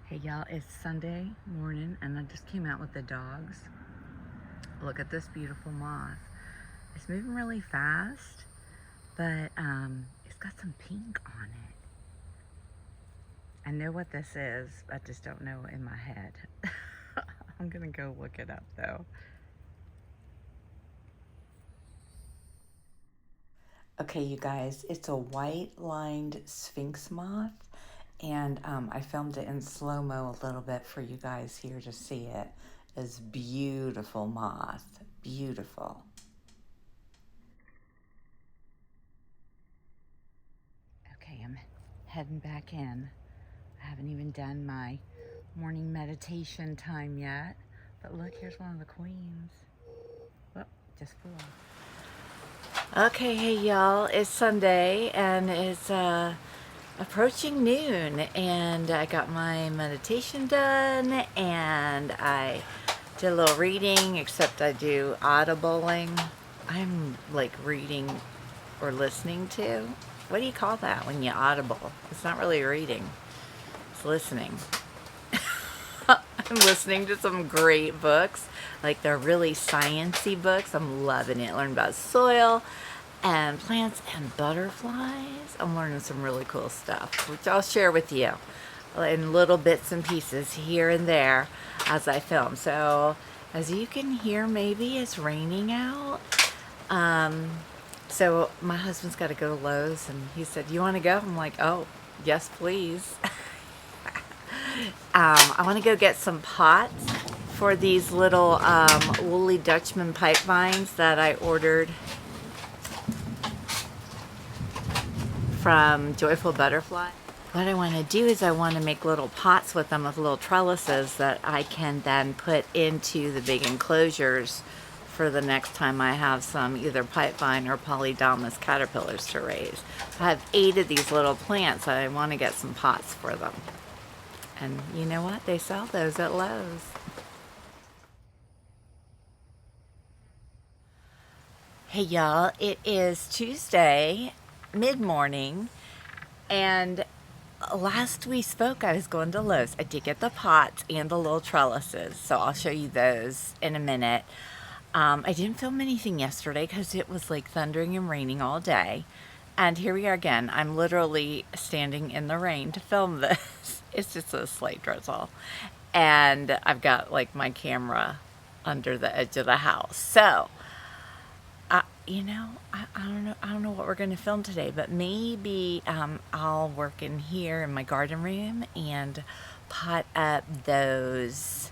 Hey y'all, it's Sunday morning and I just came out with the dogs. Look at this beautiful moth. It's moving really fast, but it's got some pink on it. I know what this is, I just don't know in my head. I'm gonna go look it up though. Okay, you guys, it's a white-lined sphinx moth, and I filmed it in slow-mo a little bit for you guys here to see it. It's beautiful moth, beautiful. Okay, I'm heading back in. I haven't even done my morning meditation time yet, but look, here's one of the queens. Whoop, just flew off. Okay, hey y'all, it's Sunday and it's approaching noon, and I got my meditation done and I did a little reading, except I do audibling. I'm like reading or listening to. What do you call that when you audible? It's not really reading, it's listening. I'm listening to some great books, like they're really sciencey books. I'm loving it. Learn about soil and plants and butterflies. I'm learning some really cool stuff, which I'll share with you in little bits and pieces here and there as I film. So as you can hear, maybe it's raining out. So my husband's got to go to Lowe's and he said, "You want to go?" I'm like, "Oh, yes, please." I want to go get some pots for these little woolly Dutchman pipevines that I ordered from Joyful Butterfly. What I want to do is I want to make little pots with them with little trellises that I can then put into the big enclosures for the next time I have some either pipevine or Polydamas caterpillars to raise. I have 8 of these little plants and I want to get some pots for them. And you know what? They sell those at Lowe's. Hey y'all, it is Tuesday, mid-morning, and last we spoke I was going to Lowe's. I did get the pots and the little trellises, so I'll show you those in a minute. I didn't film anything yesterday because it was like thundering and raining all day. And here we are again. I'm literally standing in the rain to film this. It's just a slight drizzle. And I've got like my camera under the edge of the house. So, you know, I don't know what we're going to film today, but maybe I'll work in here in my garden room and pot up those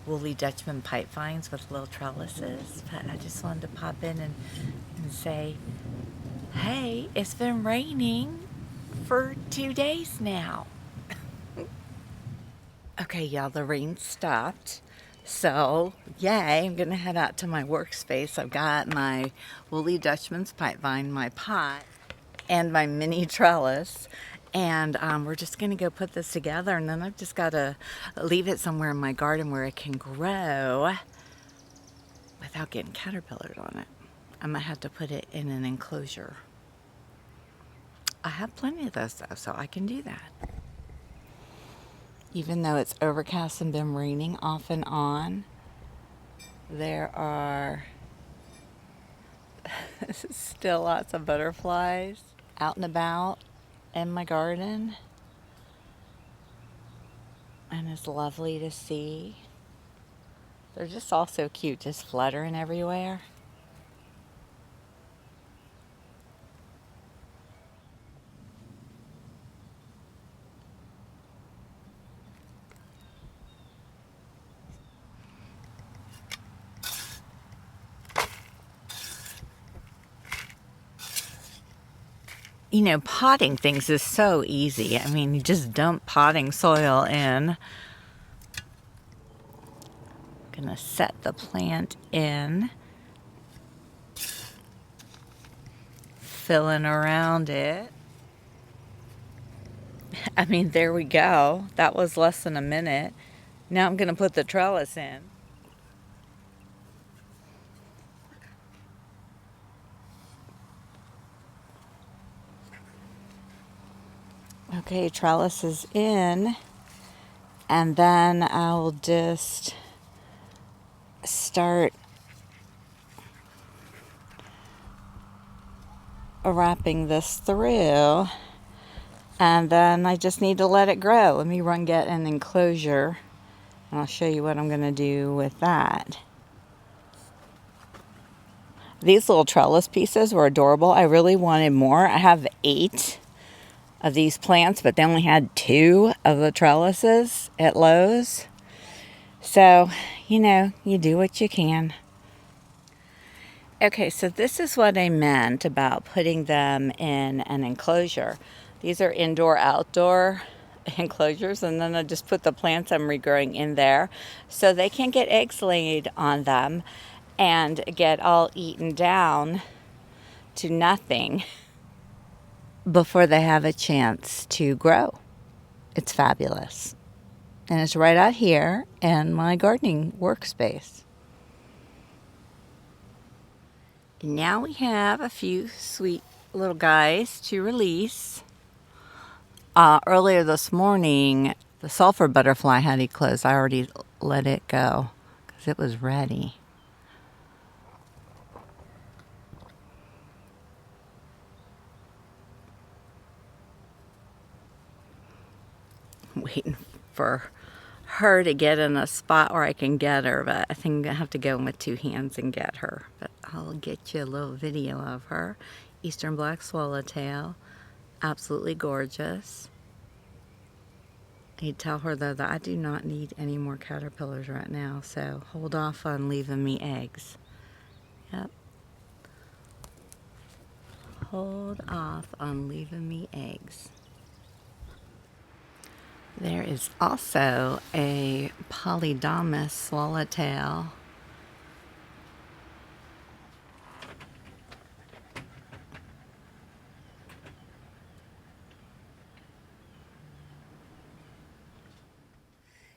woolly Dutchman pipevines with little trellises. But I just wanted to pop in and say, hey, it's been raining for 2 days now. Okay, y'all, the rain stopped. So, yay, I'm going to head out to my workspace. I've got my woolly Dutchman's pipevine, my pot, and my mini trellis. And we're just going to go put this together. And then I've just got to leave it somewhere in my garden where it can grow without getting caterpillars on it. I might have to put it in an enclosure. I have plenty of those though, so I can do that. Even though it's overcast and been raining off and on, there are still lots of butterflies out and about in my garden. And it's lovely to see. They're just all so cute, just fluttering everywhere. You know, potting things is so easy. I mean, you just dump potting soil in. Gonna set the plant in, filling around it. I mean, there we go. That was less than a minute. Now I'm gonna put the trellis in. Okay, trellis is in. And then I'll just start wrapping this through. And then I just need to let it grow. Let me run get an enclosure. And I'll show you what I'm going to do with that. These little trellis pieces were adorable. I really wanted more. I have 8 of these plants, but they only had 2 of the trellises at Lowe's. So, you know, you do what you can. Okay, so this is what I meant about putting them in an enclosure. These are indoor-outdoor enclosures, and then I just put the plants I'm regrowing in there so they can get eggs laid on them and get all eaten down to nothing before they have a chance to grow. It's fabulous. And it's right out here in my gardening workspace. And now we have a few sweet little guys to release. Earlier this morning, the sulfur butterfly had eclosed. I already let it go because it was ready. Waiting for her to get in a spot where I can get her, but I think I have to go in with 2 hands and get her. But I'll get you a little video of her. Eastern black swallowtail, absolutely gorgeous. I tell her though that I do not need any more caterpillars right now, so hold off on leaving me eggs. Yep. Hold off on leaving me eggs. There is also a Polydamas Swallowtail.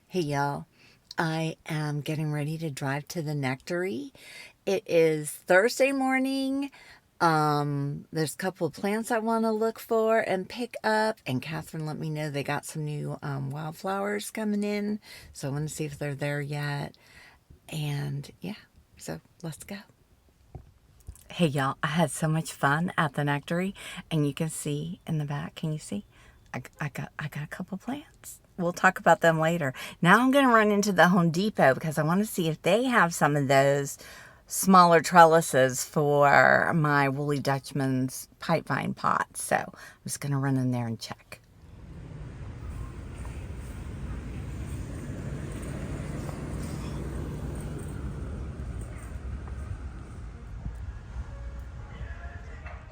Hey y'all, I am getting ready to drive to the nectary. It is Thursday morning. There's a couple of plants I want to look for and pick up, and Catherine let me know they got some new wildflowers coming in, so I want to see if they're there yet. And yeah, so let's go. Hey y'all, I had so much fun at the nectary, and you can see in the back, can you see? I got a couple plants. We'll talk about them later. Now I'm going to run into the Home Depot because I want to see if they have some of those smaller trellises for my Woolly Dutchman's Pipevine pots. So I'm just going to run in there and check.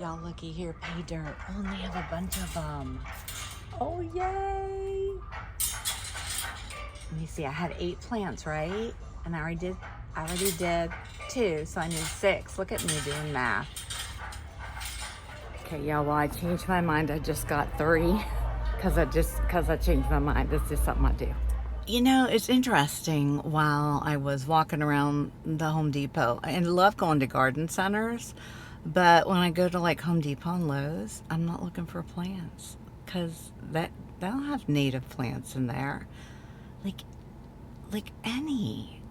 Y'all looky here, pay dirt. Oh, and they have a bunch of them. Oh, yay! Let me see, I had 8 plants, right? And I already did 2, so I need 6. Look at me doing math. Okay, y'all, well, I changed my mind. I just got 3 because I changed my mind. It's just something I do. You know, it's interesting. While I was walking around the Home Depot, I love going to garden centers, but when I go to like Home Depot and Lowe's, I'm not looking for plants because they don't have native plants in there. Like any.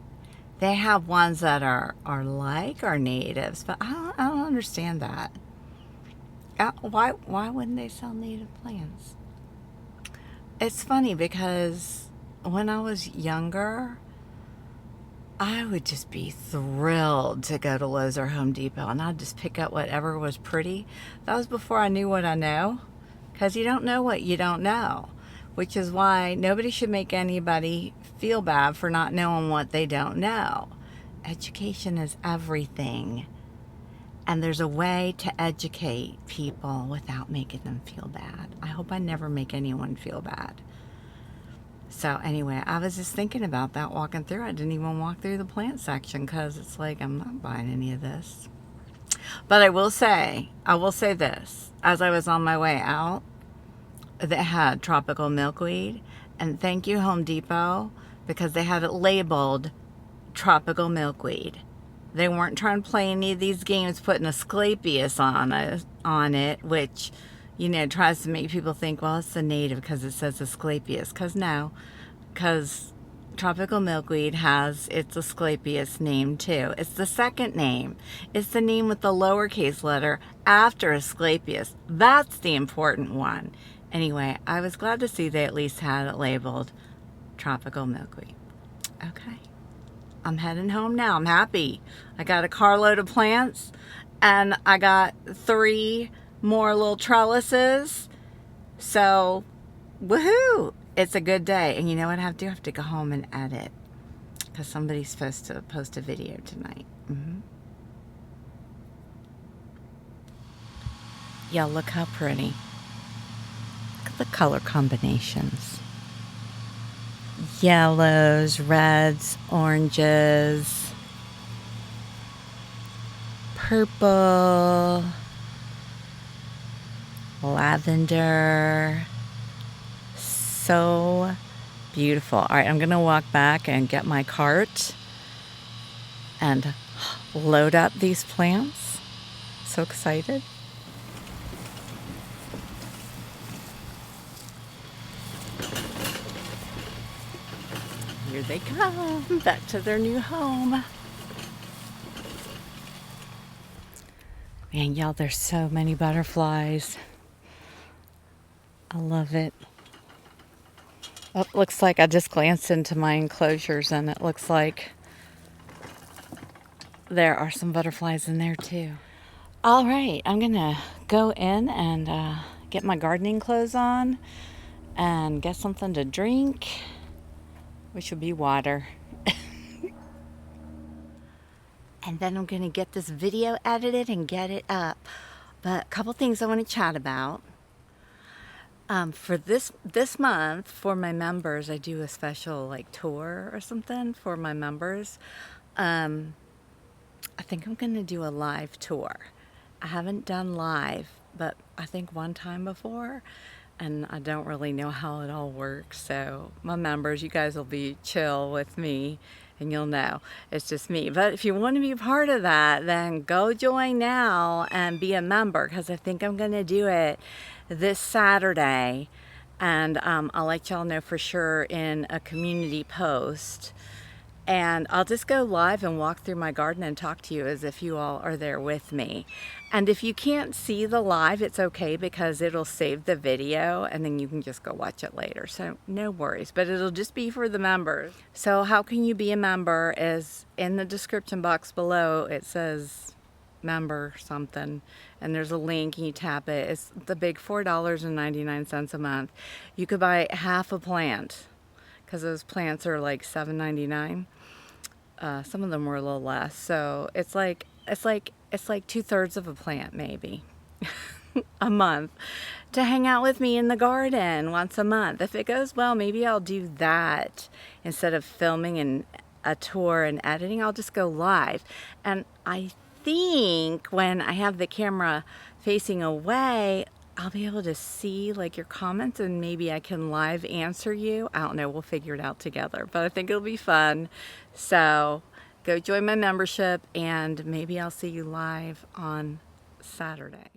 They have ones that are like our natives, but I don't understand that. Why wouldn't they sell native plants? It's funny because when I was younger, I would just be thrilled to go to Lowe's or Home Depot, and I'd just pick up whatever was pretty. That was before I knew what I know, because you don't know what you don't know, which is why nobody should make anybody feel bad for not knowing what they don't know. Education is everything, and there's a way to educate people without making them feel bad. I hope I never make anyone feel bad. So anyway, I was just thinking about that walking through. I didn't even walk through the plant section because it's like I'm not buying any of this. But I will say this. As I was on my way out, they had tropical milkweed. And thank you, Home Depot, because they had it labeled tropical milkweed. They weren't trying to play any of these games putting Asclepias on it, which, you know, tries to make people think, well, it's the native because it says Asclepias. Because no, because tropical milkweed has its Asclepius name too. It's the second name. It's the name with the lowercase letter after Asclepius. That's the important one. Anyway, I was glad to see they at least had it labeled tropical milkweed. Okay, I'm heading home now. I'm happy. I got a carload of plants and I got 3 more little trellises. So, woohoo! It's a good day. And you know what I have to do? I have to go home and edit because somebody's supposed to post a video tonight. Yeah, look how pretty. Look at the color combinations. Yellows, reds, oranges, purple, lavender. So beautiful. All right, I'm gonna walk back and get my cart and load up these plants. So excited. Here they come, back to their new home. Man, y'all, there's so many butterflies. I love it. Oh, it looks like I just glanced into my enclosures and it looks like there are some butterflies in there too. All right, I'm gonna go in and get my gardening clothes on and get something to drink, which will be water. And then I'm gonna get this video edited and get it up. But a couple things I want to chat about. For this month, for my members, I do a special like tour or something for my members. I think I'm gonna do a live tour. I haven't done live, but I think one time before, and I don't really know how it all works. So my members, you guys will be chill with me and you'll know it's just me. But if you want to be a part of that, then go join now and be a member, because I think I'm going to do it this Saturday, and I'll let y'all know for sure in a community post. And I'll just go live and walk through my garden and talk to you as if you all are there with me. And if you can't see the live, it's okay, because it'll save the video and then you can just go watch it later. So no worries, but it'll just be for the members. So how can you be a member is in the description box below. It says member something and there's a link and you tap it. It's the big $4.99 a month. You could buy half a plant, because those plants are like $7.99. Some of them were a little less, so it's like 2/3 of a plant maybe a month to hang out with me in the garden once a month. If it goes well, maybe I'll do that instead of filming and a tour and editing. I'll just go live, and I think when I have the camera facing away, I'll be able to see like your comments and maybe I can live answer you. I don't know, we'll figure it out together, but I think it'll be fun. So go join my membership and maybe I'll see you live on Saturday.